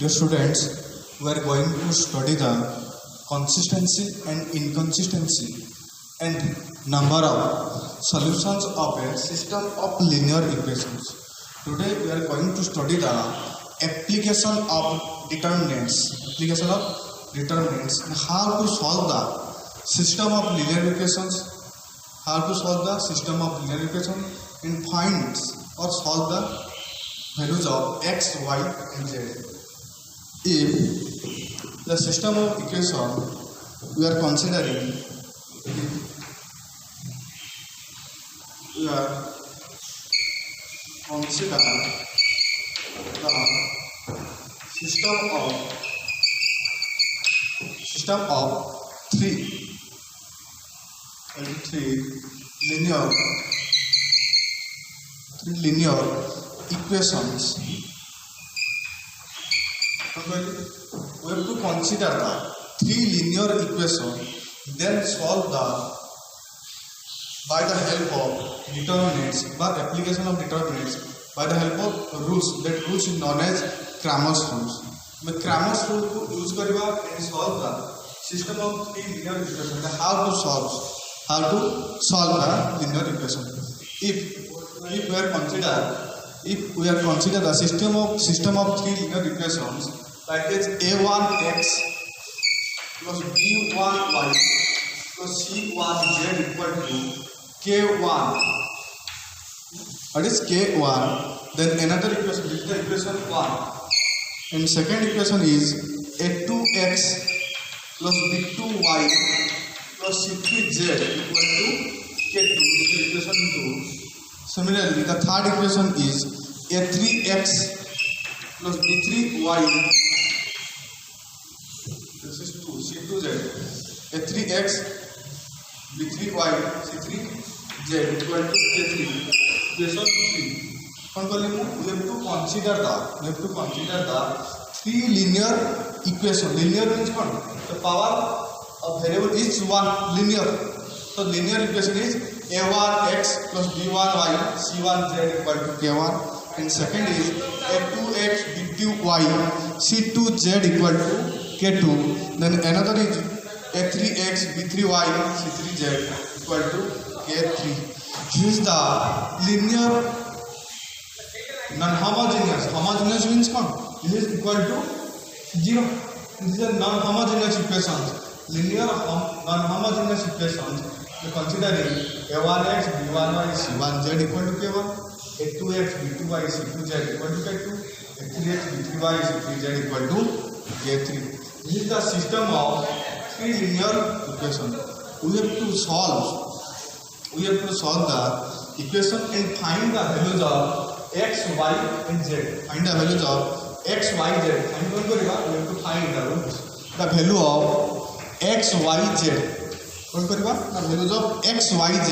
Dear students, we are going to study the consistency and inconsistency and number of solutions of a system of linear equations. Today we are going to study the application of determinants. Application of determinants and how to solve the system of linear equations. How to solve the system of linear equations and find or solve the values of x, y, and z. If the system of equation we are considering, we are consider the system of three linear equations. We have to consider the three linear equations, then solve by the help of determinants, by application of determinants, by the help of rules. That rules is known as Cramer's rules. We Cramer's rule to use kariba and solve the system of three linear equations. How to solve the linear equation? If we are consider the system of three linear equations like this: a1x plus b1y plus c1z equal to k1. What is k1? Then another equation, this is the equation 1. And second equation is a2x plus b2y plus c3z equal to k2. This is equation 2. Similarly, the third equation is a3x plus b3y. This is 2, c2z. a3x, b3y, c3z equal to k3. Equation 3. We have to consider the three linear equation. Linear means what? The power of variable is one, linear. So linear equation is a1x plus b1y c1z equal to k1, and second is a2x b2y c2z equal to k2. Then another is a3x b3y c3z equal to k3. This is the linear non-homogeneous. Homogeneous means what? This is equal to 0. This is a non-homogeneous equations. Linear non-homogeneous equations. We are considering a1x b1y c1z equal to k1, a2x b2y c2z equal to k2, a3x b3y c3z equal to k3. This is the system of three linear equations. We have to solve the equation and find the values of x, y, and z. Find the values of x, y, z. We have to find the value of x, y, z. The values of x, y, z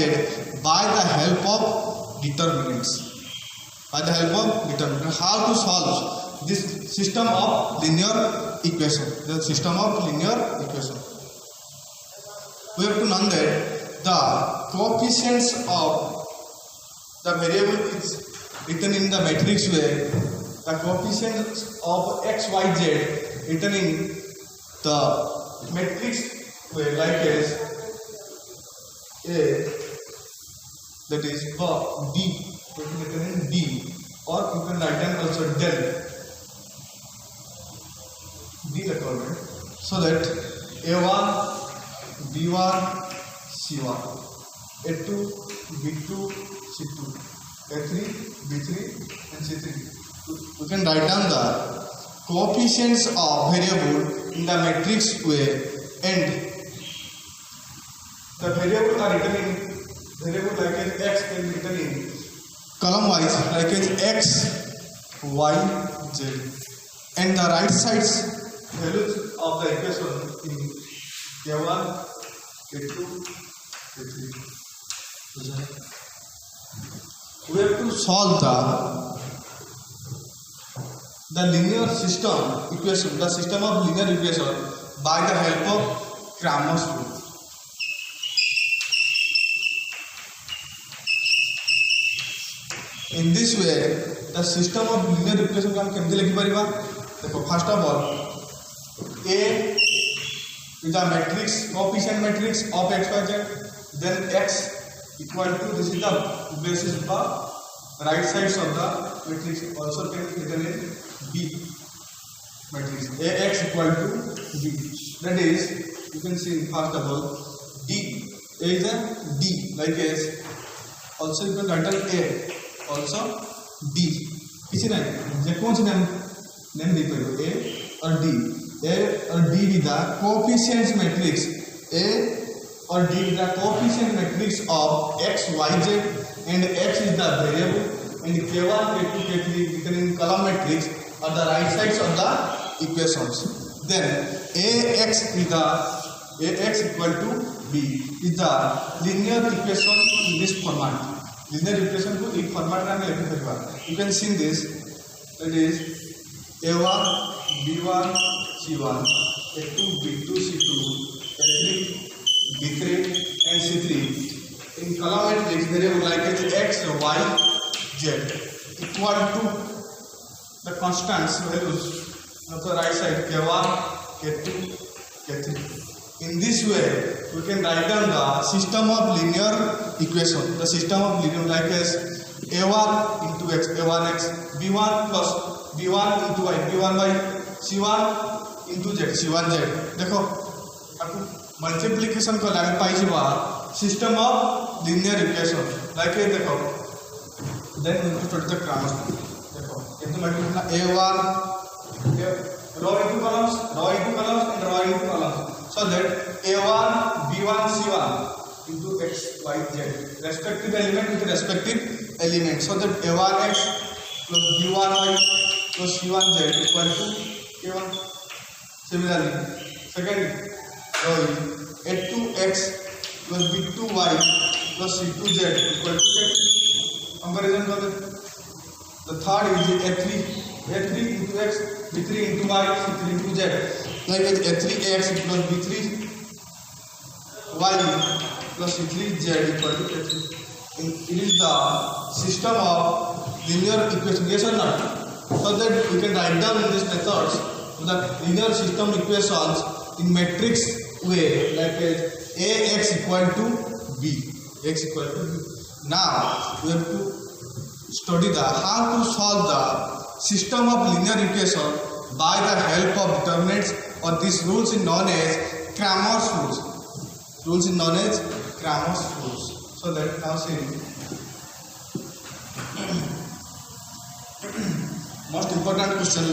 by the help of determinants. How to solve this system of linear equation? The system of linear equation. We have to know that the coefficients of the variable is written in the matrix way. The coefficients of x, y, z written in the matrix way like as A, that is B, written in D, or you can write down also del, D recorded, so that A1, B1, C1, A2, B2, C2, A3, B3, and C3. You can write down the coefficients of variable in the matrix way, and the variables are written in variable like as x can be written in column wise like as x, y, z, and the right sides values of the equation in k1, k2, k3. We have to solve the linear system equation, the system of linear equation by the help of Cramer's rule. In this way, the system of linear equation को हम केमती लिखि परिबा देखो first of all A is a matrix, coefficient matrix of x, y, z. Then x equal to, this is the basis of the right sides of the matrix, also can be written in B matrix. Ax equal to B. That is, you can see first of all D. A is a D, like as also you can write A, also D. किसी नहीं, जे कौन C name the पड़े A और D. A or D with the coefficient matrix. A or D with the coefficient matrix of x, y, z, and x is the variable, and K1, K2, K3 written in column matrix are the right sides of the equations. Then Ax equal to B is the linear equation in this format. Linear equation को एक format में लिख सकते हैं. You can see this. That is A1, B1, C1, A2, B2, C2, A3, B3, and C3 in column matrix variable like as x, y, z equal to the constants values of the right side K1, K2, K3. In this way, we can write down the system of linear equation. The system of linear like as A1 into x, A1x, B1 plus B1 into y, B1y, C1 into z, C1z. देखो आपको multiplication को line पाई जी बात system of linear equation like ये देखो then इनको छोटे तक trans देखो कितने multiplication A1 row into columns and row into columns so that A1 B1 C1 into x y z respective element with respective element so that A1x plus B1y plus C1z equal to K1. Similarly, second row is A2x plus B2y plus C2z equal to K2. Comparison for the third is A3 into x, B3 into y, C3 into z. Like A3x plus B3y plus C3z equal to K3. It is the system of linear equation. Yes or not? So that we can write down in these methods the linear system equations in matrix way like Ax equal to B. X equal to B. Now we have to study the how to solve the system of linear equation by the help of determinants or these rules is known as Cramer's rules. Rules is known as Cramer's rules. So that now see most important question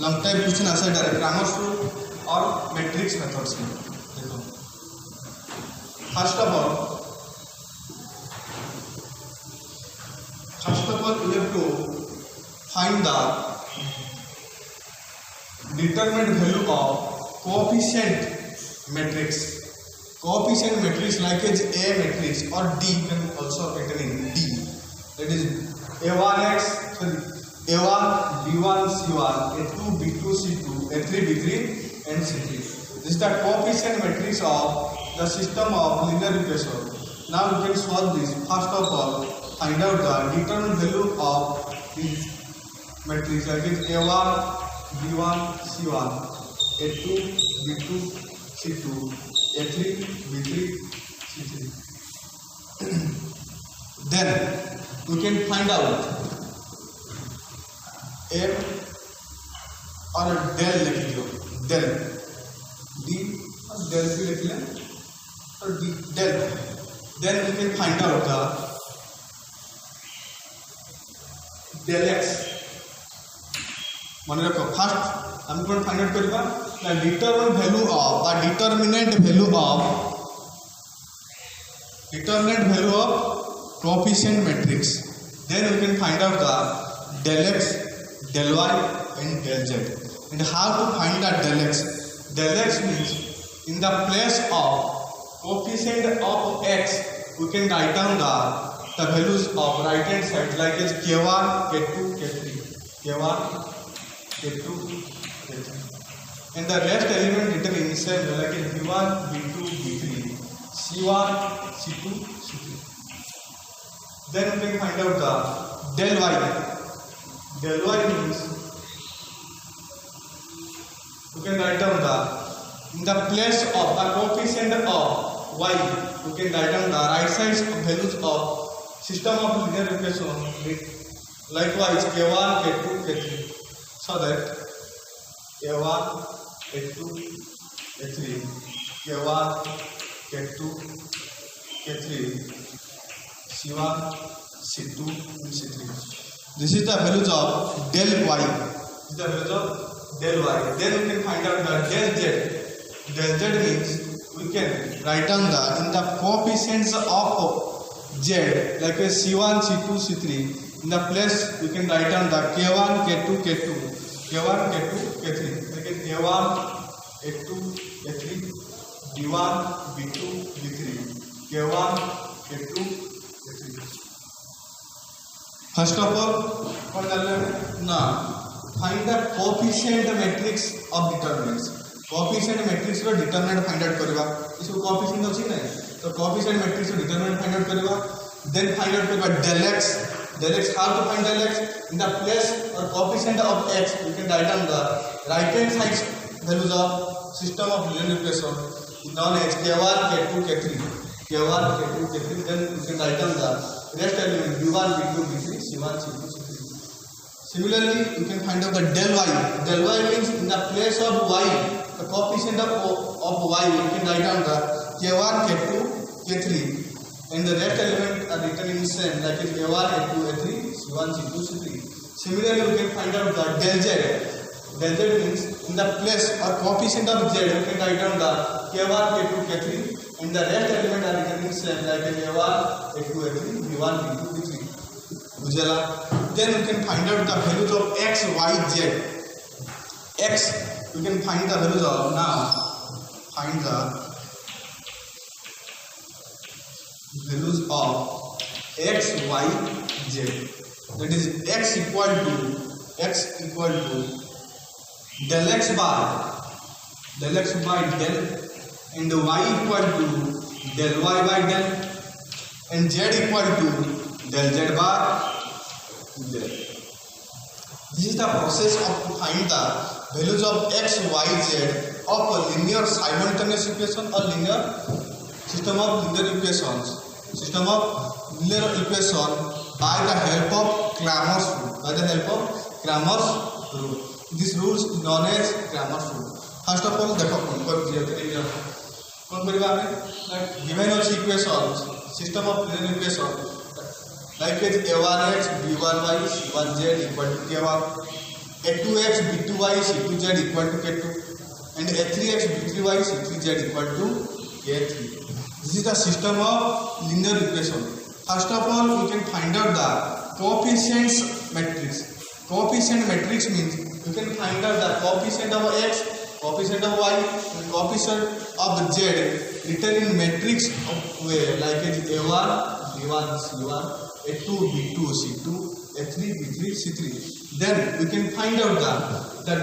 lump type question ऐसा direct Cramer's rule और matrix methods में देखो first of all we have to find the determinant value of coefficient matrix. Coefficient matrix like as A matrix or D can also written in D. That is A1x, A1, B1, C1, A2, B2, C2, A3, B3, and C3. This is the coefficient matrix of the system of linear equation. Now we can solve this. First of all, find out the determinant value of this matrix like is A1, B1, C1, A2, B2, C2, A3, B3, C3. Then we can find out M और del लिख दियो del D और del भी लिख लें और D del. Then we can find out the del x. मन रखो फर्स्ट हम कौन फाइंड आउट करिबा the determinant value of coefficient matrix. Then we can find out the del x, del y, and del z. And how to find the del x? Del x means in the place of coefficient of x, we can write down the values of right hand side like as k1, k2, k3, k1, k2, k3. And the rest element written inside like as b1, b2, b3, c1, c2, c3. Then we can find out the del y. Del y means can write down the in the place of the coefficient of y, you can write down the right sides of values of system of linear equation. Likewise, k1, k2, k3, so that k1, k2, k3, k1, k2, k3, c1, c2, and c3. This is the values of del y. This is the values of del y. Then we can find out the del z. Del z means we can write down the in the coefficients of z, like a c1, c2, c3. In the place we can write down the k1, k2, k2, k1, k2, k3. Like a k1, k2, k3, b1, b2, b3, k1, k2, k3. First of all, what now find the coefficient matrix of determinants. Coefficient matrix row determinant find out करवा. इसको coefficient अच्छी नहीं. तो coefficient matrix row determinant find out करवा. Then find out करवा del x. Del x, how to find del x? In the place or coefficient of x, you can write down the right hand side values of system of linear equation known as k1, k2, k3, k1, k2, k3. Then you can write down the rest element b1, b2, b3, c1, c2, c3. Similarly, you can find out the del y. Del y means in the place of y, the coefficient of y, you can write down the k1, k2, k3, and the rest element are written in same, like a1, a2, a3, c1, c2, c3. Similarly, you can find out the del z. Del z means in the place or coefficient of z, you can write down the k1, k2, k3, and the rest element are written in same, like a1, a2, a3, b1, b2, b3. Ujala. Then you can find out the values of x, y, z. X, you can find the values of now. Find the values of x, y, z. That is x equal to del x by del, and y equal to del y by del, and z equal to del z by del. This is the process of to find the values of x, y, z of a linear simultaneous equation or linear system of linear equations. System of linear equation by the help of Cramer's rule. This rule is known as Cramer's rule. First of all, देखो कौन करेगा हमने given us equations, system of linear equation like a1x, b1y, c1z equal to k1, a2x, b2y, c2z equal to k2, and a3x, b3y, c3z equal to k3. This is the system of linear equation. First of all, we can find out the coefficients matrix. Coefficient matrix means you can find out the coefficient of x, coefficient of y, and coefficient of z written in matrix of way like a1, b1, c1, a2, b2, c2, a3, b3, c3. Then we can find out the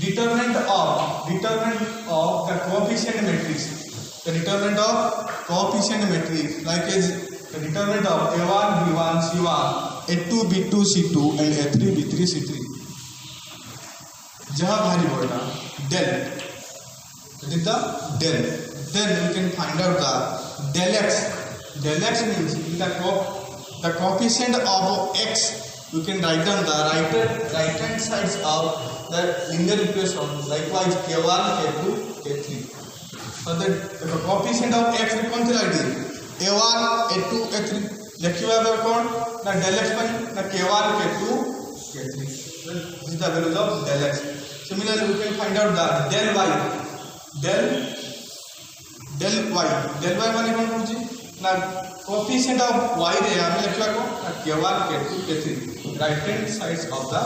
determinant of the coefficient matrix. The determinant of coefficient matrix like the determinant of a1, b1, c1, a2, b2, c2, and a3, b3, c3. जहाँ भारी बोलना del. That is the del. Then we can find out the del x. Del x means the coefficient of x. You can write down the right hand sides of the linear equation. Likewise, k1, k2, k3. So the coefficient of x is कौन सी light है? a1, a2, a3. लिखी हुआ है कौन? ना del x पर ना k1, k2, k3. This is the values of del x. Similarly, we can find out the del y. Del y माने कौन पूछी? ना coefficient of y रे हमें लिखा को k1, k2, k3. Right hand sides of the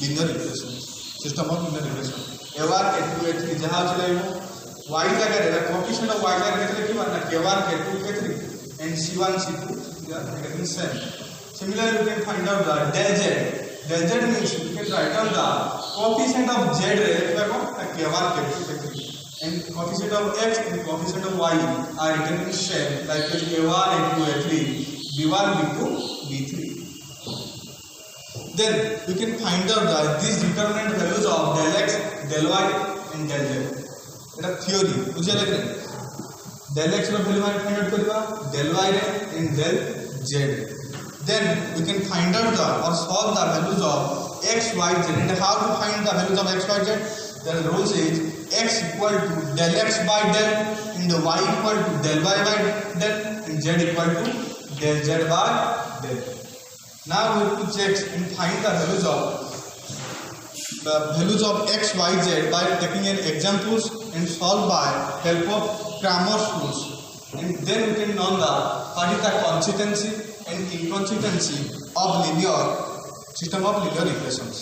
linear equation. System of linear equation. a1, a2, a3 जहाँ चले वो y लगा रहेगा coefficient of y लगा रहेगा कि माना k1, k2, k3 and c1, c2 they are getting same. Similarly, you can find out the del z. Del z means you can write down the coefficient of z रहेगा को k1, k2, k3 and coefficient of x and coefficient of y are written in same like a1, a2, a3, b1, b2, b3. Then we can find out these determinant values of del x, del y, and del z. এটা theory বুঝিয়া লাগলে del x ର value মানে find out করিবা del y রে and del z. Then we can find out the or solve the values of x, y, z. And how to find the values of x, y, z? The rules is x equal to del x by del and y equal to del y by del and z equal to del z by del. Now we have to check and find the values of x, y, z by taking an examples and solve by help of Cramer's rules. And then we can know what is the consistency and inconsistency of linear system of linear equations.